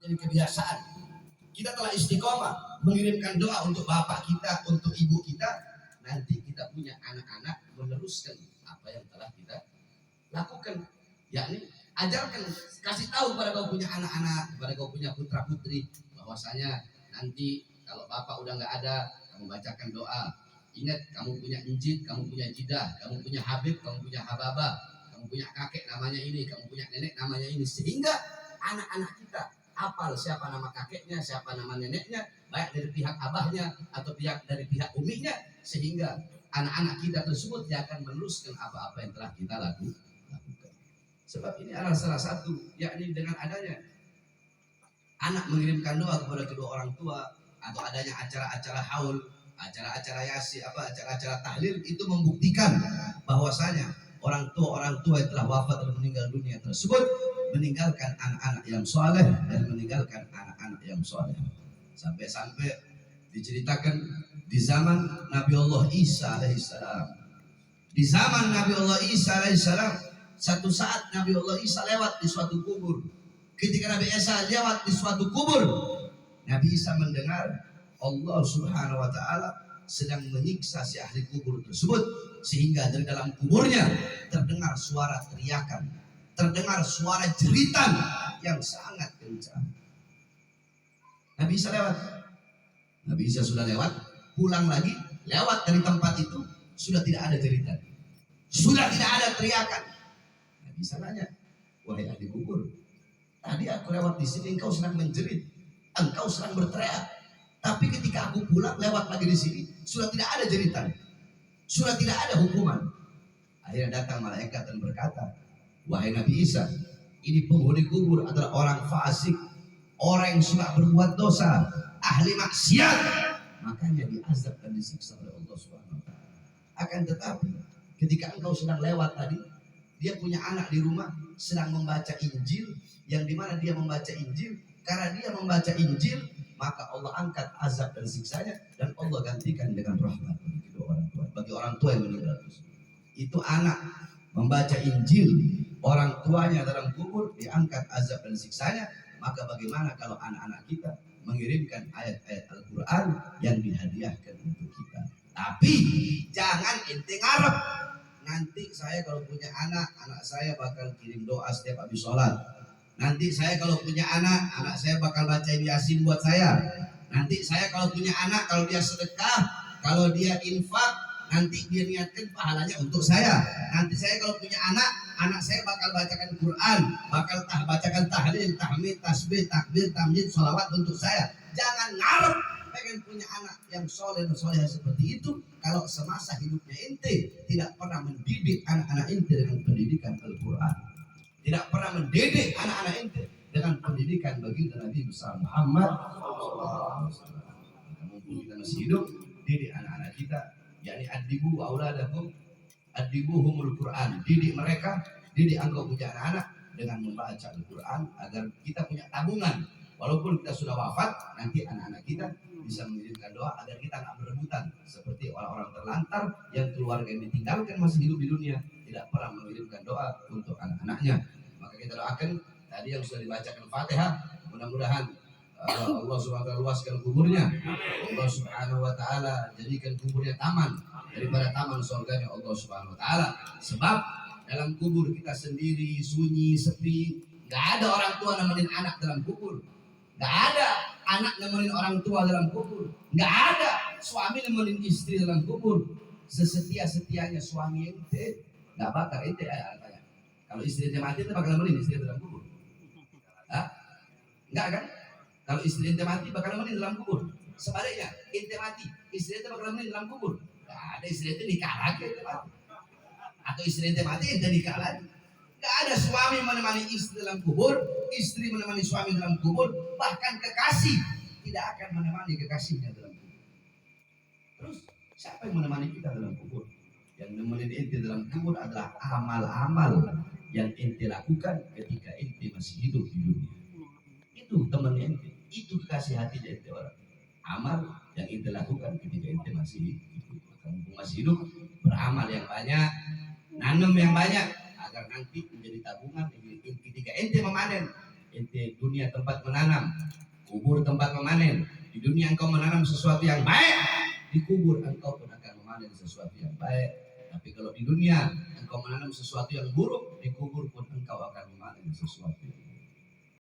jadi kebiasaan. Kita telah istiqomah mengirimkan doa untuk bapak kita, untuk ibu kita. Nanti kita punya anak-anak meneruskan apa yang telah kita lakukan. Yakni ajarkan, kasih tahu kepada kau punya anak-anak, kepada kau punya putra-putri, bahwasanya nanti kalau bapak udah nggak ada, kamu bacakan doa. Ingat, kamu punya Injil, kamu punya Jidah, kamu punya Habib, kamu punya Hababah, kamu punya kakek namanya ini, kamu punya nenek namanya ini. Sehingga anak-anak kita hafal siapa nama kakeknya, siapa nama neneknya, baik dari pihak abahnya atau dari pihak uminya, sehingga anak-anak kita tersebut dia akan meneruskan apa-apa yang telah kita lakukan. Sebab ini adalah salah satu, yakni dengan adanya anak mengirimkan doa kepada kedua orang tua, atau adanya acara-acara haul, acara-acara yasi, acara-acara tahlil, itu membuktikan bahwasanya orang tua yang telah wafat dan meninggal dunia tersebut meninggalkan anak-anak yang soleh dan meninggalkan anak-anak yang soleh. Sampai-sampai diceritakan di zaman Nabi Allah Isa alaihissalam. Di zaman Nabi Allah Isa alaihissalam, satu saat Nabi Allah Isa lewat di suatu kubur. Ketika Nabi Isa lewat di suatu kubur, Nabi Isa mendengar Allah Subhanahu wa Ta'ala sedang menyiksa si ahli kubur tersebut, sehingga dari dalam kuburnya terdengar suara teriakan, terdengar suara jeritan yang sangat kencang. Nabi Isa lewat. Nabi Isa sudah lewat, pulang lagi, lewat dari tempat itu, sudah tidak ada jeritan, sudah tidak ada teriakan. Nabi Isa nanya, wahai ahli kubur, tadi aku lewat di sini, engkau sedang menjerit, engkau sedang berteriak. Tapi ketika aku pulang lewat lagi di sini, sudah tidak ada jeritan, sudah tidak ada hukuman. Akhirnya datang malaikat dan berkata, wahai Nabi Isa, ini penghuni kubur adalah orang fasik, orang yang suka berbuat dosa, ahli maksiat, makanya diazab dan disiksa oleh Allah Subhanahu wa Ta'ala. Akan tetapi ketika engkau sedang lewat tadi, dia punya anak di rumah sedang membaca Injil, yang dimana dia membaca Injil, karena dia membaca Injil, maka Allah angkat azab dan siksanya, dan Allah gantikan dengan rahmat bagi orang tua yang meninggal. Itu anak membaca Injil, orang tuanya dalam kubur diangkat azab dan siksanya. Maka bagaimana kalau anak-anak kita mengirimkan ayat-ayat Al-Quran yang dihadiahkan untuk kita? Tapi jangan ente ngarep, nanti saya kalau punya anak saya bakal kirim doa setiap habis sholat. Nanti saya kalau punya anak saya bakal bacain Yasin buat saya. Nanti saya kalau punya anak, kalau dia sedekah, kalau dia infak, nanti dia niatkan pahalanya untuk saya. Nanti saya kalau punya anak saya bakal bacakan Quran, bakal bacakan tahlil, tahmid, tasbih, takbir, tamjid, sholawat untuk saya. Jangan ngarep pengen punya anak yang soleh dan soleh seperti itu, kalau semasa hidupnya ente tidak pernah mendidik anak-anak ente dengan pendidikan Al-Quran, tidak pernah mendidik anak-anak ente dengan pendidikan baginda Nabi besar Muhammad. Mumpung kita masih hidup, didik anak-anak kita, yakni adibu auladakum, adibuhumul Quran, didik mereka, didik engkau punya anak-anak dengan membaca Al-Quran, agar kita punya tabungan. Walaupun kita sudah wafat, nanti anak-anak kita bisa mengirimkan doa agar kita nggak berebutan seperti orang-orang terlantar yang keluarga yang ditinggalkan masih hidup di dunia, tidak pernah mengirimkan doa untuk anak-anaknya. Maka kita doakan tadi yang sudah dibacakan Fatihah, mudah-mudahan Allah Subhanahu wa Ta'ala luaskan kuburnya, Allah Subhanahu wa Ta'ala jadikan kuburnya taman daripada taman surganya Allah Subhanahu wa Ta'ala. Sebab dalam kubur kita sendiri sunyi, sepi, nggak ada orang tua nemenin anak dalam kubur, nggak ada anak nemenin orang tua dalam kubur, nggak ada suami nemenin istri dalam kubur. Sesetia-setianya suami ente nggak bakal ente tanya, kalau istri ente mati ente bakal nemenin istri dalam kubur? Hah? Nggak kan? Kalau istri ente mati bakal nemenin dalam kubur. Sebaliknya, ente mati, istri ente bakal nemenin dalam kubur? Nggak ada, istri ente nikah lagi ente mati. Atau istri ente mati ente nikah lagi. Nggak ada suami menemani istri dalam kubur, istri menemani suami dalam kubur, bahkan kekasih tidak akan menemani kekasihnya dalam kubur. Terus siapa yang menemani kita dalam kubur? Yang nemenin ente dalam kubur adalah amal-amal yang ente lakukan ketika ente masih hidup di dunia. Itu teman ente, itu kekasih hati ente orang. Amal yang ente lakukan ketika ente masih hidup. Kamu masih hidup, beramal yang banyak, nanam yang banyak, agar nanti menjadi tabungan ketika ente memanen, ente dunia tempat menanam, kubur tempat memanen. Di dunia engkau menanam sesuatu yang baik, di kubur engkau pun akan memanen sesuatu yang baik. Tapi kalau di dunia engkau menanam sesuatu yang buruk, di kubur pun engkau akan memanen sesuatu yang